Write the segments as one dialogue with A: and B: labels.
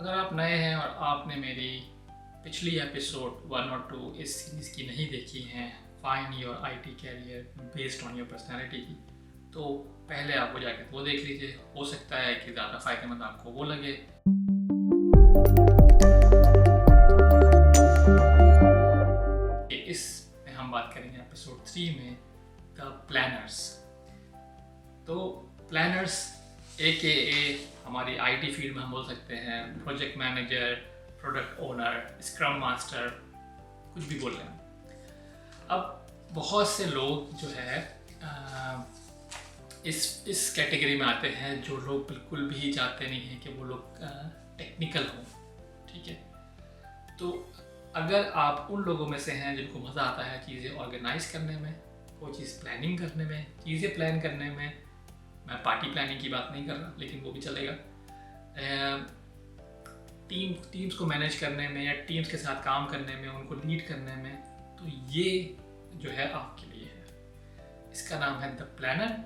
A: अगर आप नए हैं और आपने मेरी पिछली एपिसोड 1 और 2 इस सीरीज़ की नहीं देखी हैं, find your IT career based on your personality की, तो पहले आप वो जाकर वो देख लीजिए। हो सकता है कि ज़्यादा फ़ायदेमंद आपको वो लगे। इसमें हम बात करेंगे एपिसोड 3 में द प्लानर्स। तो प्लानर्स ए हमारी आईटी फील्ड में हम बोल सकते हैं project manager, product owner, scrum master, कुछ भी बोल रहे हैं। अब बहुत से लोग जो है इस कैटेगरी में आते हैं जो लोग बिल्कुल भी चाहते नहीं हैं कि वो लोग टेक्निकल हों, ठीक है। तो अगर आप उन लोगों में से हैं जिनको मज़ा आता है चीज़ें ऑर्गेनाइज करने में, कोई चीज़ प्लानिंग करने में, चीज़ें प्लान करने में, मैं पार्टी प्लानिंग की बात नहीं कर रहा लेकिन वो भी चलेगा, टीम्स को मैनेज करने में या टीम्स के साथ काम करने में, उनको लीड करने में, तो ये जो है आपके लिए है। इसका नाम है द प्लानर।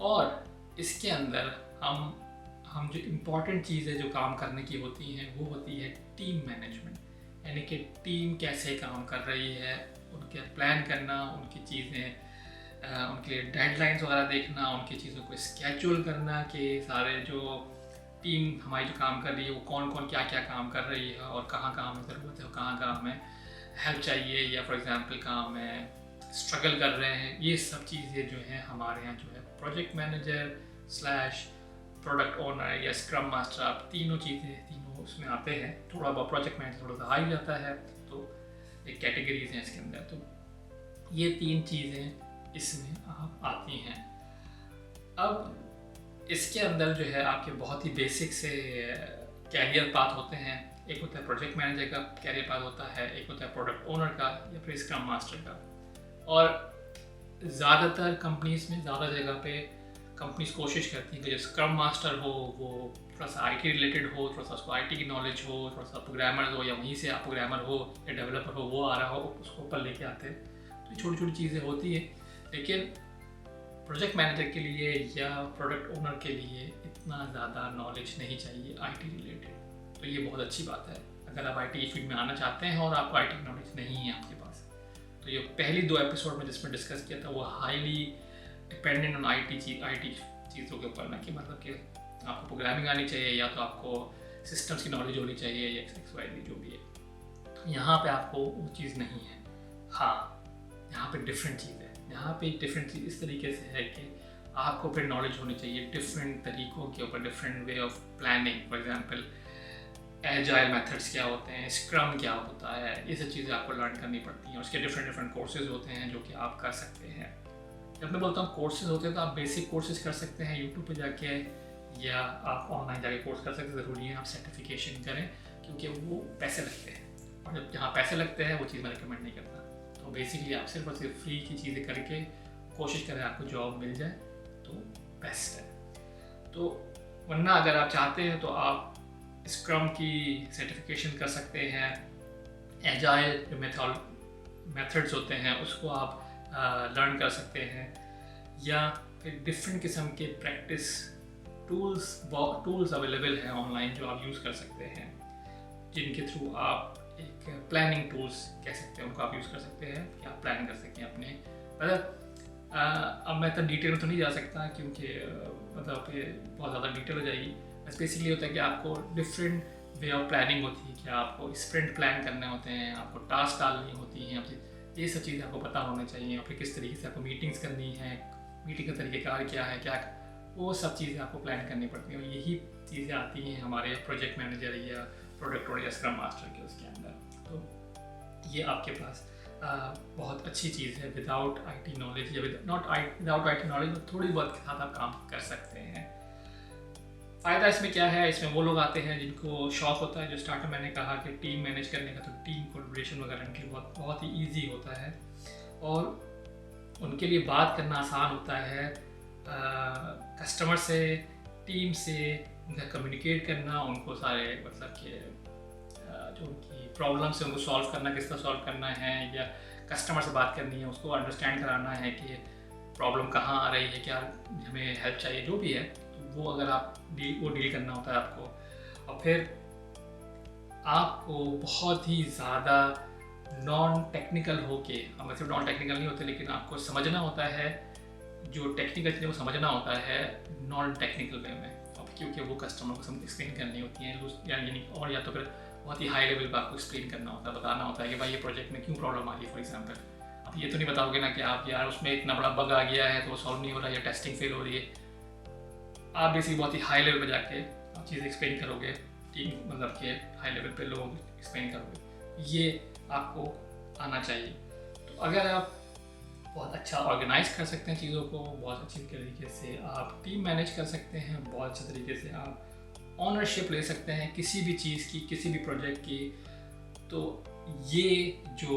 A: और इसके अंदर हम जो इम्पोर्टेंट चीज़ें जो काम करने की होती हैं वो होती है टीम मैनेजमेंट, यानी कि टीम कैसे काम कर रही है, उनके प्लान करना, उनकी चीज़ें, उनके लिए डेडलाइंस वगैरह देखना, उनकी चीज़ों को स्केड्यूल करना कि सारे जो टीम हमारी जो काम कर रही है वो कौन कौन क्या क्या काम कर रही है और कहाँ कहाँ हमें ज़रूरत है और कहाँ कहाँ हमें हेल्प चाहिए, या फॉर एग्जांपल कहाँ हमें स्ट्रगल कर रहे हैं। ये सब चीज़ें जो हैं हमारे यहाँ जो है project manager slash product owner या स्क्रम मास्टर, आप तीनों उसमें आते हैं। थोड़ा बहुत प्रोजेक्ट मैनेजर थोड़ा सा हाई जाता है, तो एक कैटेगरीज हैं इसके अंदर। तो ये 3 चीज़ें इसमें आप आती हैं। अब इसके अंदर जो है आपके बहुत ही बेसिक से कैरियर पाथ होते हैं। एक होता है प्रोजेक्ट मैनेजर का कैरियर पाथ होता है, एक होता है प्रोडक्ट ओनर का या फिर स्क्रम मास्टर का। और ज़्यादातर कंपनीज में ज़्यादा जगह पे कंपनीज कोशिश करती हैं कि जो स्क्रम मास्टर हो वो थोड़ा सा आईटी रिलेटेड हो, थोड़ा सा उसको आईटी की नॉलेज हो, थोड़ा सा प्रोग्रामर हो या वहीं से आप प्रोग्रामर हो या डेवलपर हो वो आ रहा हो, उसको ऊपर लेके आते हैं। तो छोटी छोटी चीज़ें होती हैं, लेकिन प्रोजेक्ट मैनेजर के लिए या प्रोडक्ट ओनर के लिए इतना ज़्यादा नॉलेज नहीं चाहिए आईटी रिलेटेड। तो ये बहुत अच्छी बात है अगर आप आईटी फील्ड में आना चाहते हैं और आपको आईटी नॉलेज नहीं है आपके पास। तो ये पहली 2 एपिसोड में जिसमें डिस्कस किया था वो हाईली डिपेंडेंट ऑन आईटी चीज़ों के ऊपर ना, कि मतलब कि आपको प्रोग्रामिंग आनी चाहिए या तो आपको सिस्टम्स की नॉलेज होनी चाहिए या XYZ जो भी है। तो यहाँ पे आपको वो चीज़ नहीं है। हाँ, यहाँ पे डिफरेंट चीज़ है। यहाँ पे डिफरेंट चीज़ इस तरीके से है कि आपको फिर नॉलेज होनी चाहिए डिफरेंट तरीक़ों के ऊपर, different way of planning. For example agile methods क्या होते हैं, स्क्रम क्या होता है, ये सब चीज़ें आपको लर्न करनी पड़ती हैं। उसके डिफरेंट कोर्सेज होते हैं जो कि आप कर सकते हैं। जब मैं बोलता हूँ कोर्सेज होते हैं तो आप बेसिक कोर्सेज कर सकते हैं यूट्यूब पे जाके, या आप ऑनलाइन जाके कोर्स कर सकते हैं। ज़रूरी है आप सर्टिफिकेशन करें क्योंकि वो पैसे लगते हैं, और जब जहाँ पैसे लगते हैं वो चीज़ मैं रिकमेंड नहीं करता। तो बेसिकली आप सिर्फ और सिर्फ फ्री की चीज़ें करके कोशिश करें आपको जॉब मिल जाए तो बेस्ट है। तो वरना अगर आप चाहते हैं तो आप स्क्रम की सर्टिफिकेशन कर सकते हैं, एजाइल जो मेथड्स होते हैं उसको आप लर्न कर सकते हैं, या फिर डिफरेंट किस्म के प्रैक्टिस टूल्स अवेलेबल हैं ऑनलाइन जो आप यूज़ कर सकते हैं, जिनके थ्रू आप एक प्लानिंग टूल्स कह सकते हैं उनको आप यूज़ कर सकते हैं कि आप प्लान कर सकें अपने। मतलब अब मैं तो डिटेल में तो नहीं जा सकता क्योंकि मतलब ये बहुत ज़्यादा डिटेल हो जाएगी। बस बेसिकली होता है कि आपको डिफरेंट वे ऑफ प्लानिंग होती है कि आपको स्प्रिंट प्लान करने होते हैं, आपको टास्क डालनी होती हैं, ये सब चीज़ें आपको पता होना चाहिए। और फिर किस तरीके से आपको मीटिंग्स करनी है, मीटिंग का तरीक़ेकार क्या है, क्या वो सब चीज़ें आपको प्लान करनी पड़ती हैं। और यही चीज़ें आती हैं हमारे प्रोजेक्ट मैनेजर या प्रोडक्ट ओनर या स्क्रम मास्टर के उसके अंदर। तो ये आपके पास बहुत अच्छी चीज़ है। विदाउट आईटी नॉलेज या विदाउट आईटी नॉलेज थोड़ी बहुत के साथ आप काम कर सकते हैं। फ़ायदा इसमें क्या है, इसमें वो लोग आते हैं जिनको शौक होता है, जो स्टार्टर मैंने कहा कि टीम मैनेज करने का, तो टीम कोलैबोरेशन वगैरह उनके लिए बहुत ही ईजी होता है और उनके लिए बात करना आसान होता है। कस्टमर से, टीम से उनका कम्युनिकेट करना, उनको सारे मतलब कि जो उनकी प्रॉब्लम्स है उनको सॉल्व करना, किस तरह सॉल्व करना है, या कस्टमर से बात करनी है, उसको अंडरस्टैंड कराना है कि प्रॉब्लम कहाँ आ रही है, क्या हमें हेल्प चाहिए, जो भी है वो अगर आप डील करना होता है आपको। और फिर आपको बहुत ही ज़्यादा नॉन टेक्निकल होके, हम सिर्फ नॉन टेक्निकल नहीं होते, लेकिन आपको समझना होता है जो टेक्निकल चीज़ें को समझना होता है नॉन टेक्निकल वे में, अब क्योंकि वो कस्टमर को समझ एक्सप्लेन करनी होती हैं, यानी और या तो फिर बहुत ही हाई लेवल पर आपको एक्सप्लेन करना होता है, बताना होता है कि भाई ये प्रोजेक्ट में क्यों प्रॉब्लम आ रही है। फॉर एग्जांपल अब ये तो नहीं बताओगे ना कि आप यार उसमें इतना बड़ा बग आ गया है तो वो सॉल्व नहीं हो रहा है या टेस्टिंग फेल हो रही है। आप बेसिकली बहुत ही हाई लेवल पर जाके आप चीज़ें एक्सप्लेन करोगे, टीम मतलब के हाई लेवल पे लोगों को एक्सप्लेन करोगे, ये आपको आना चाहिए। तो अगर आप बहुत अच्छा ऑर्गेनाइज कर सकते हैं चीज़ों को, बहुत अच्छी तरीके से आप टीम मैनेज कर सकते हैं, बहुत अच्छे तरीके से आप ऑनरशिप ले सकते हैं किसी भी चीज़ की, किसी भी प्रोजेक्ट की, तो ये जो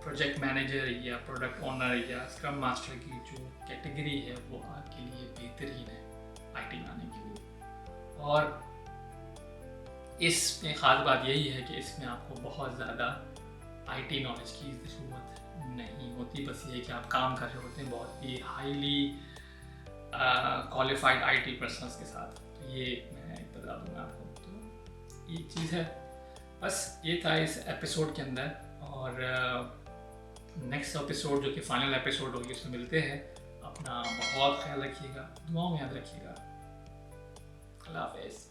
A: प्रोजेक्ट मैनेजर या प्रोडक्ट ओनर या स्क्रम मास्टर की जो कैटेगरी है वो आपके लिए बेहतरीन है आईटी में आने के लिए। और इसमें ख़ास बात यही है कि इसमें आपको बहुत ज़्यादा आईटी नॉलेज की ज़रूरत नहीं होती, बस ये कि आप काम कर रहे होते हैं बहुत ही हाईली क्वालिफाइड आईटी पर्सनल्स के साथ। तो ये मैं बता दूँगा आपको, तो ये चीज़ है। बस ये था इस एपिसोड के अंदर, और नेक्स्ट एपिसोड जो कि फाइनल एपिसोड होगी उसमें मिलते हैं। अपना बहुत ख्याल रखिएगा, दुआओं में याद रखिएगा। अल्लाह हाफ़िज़।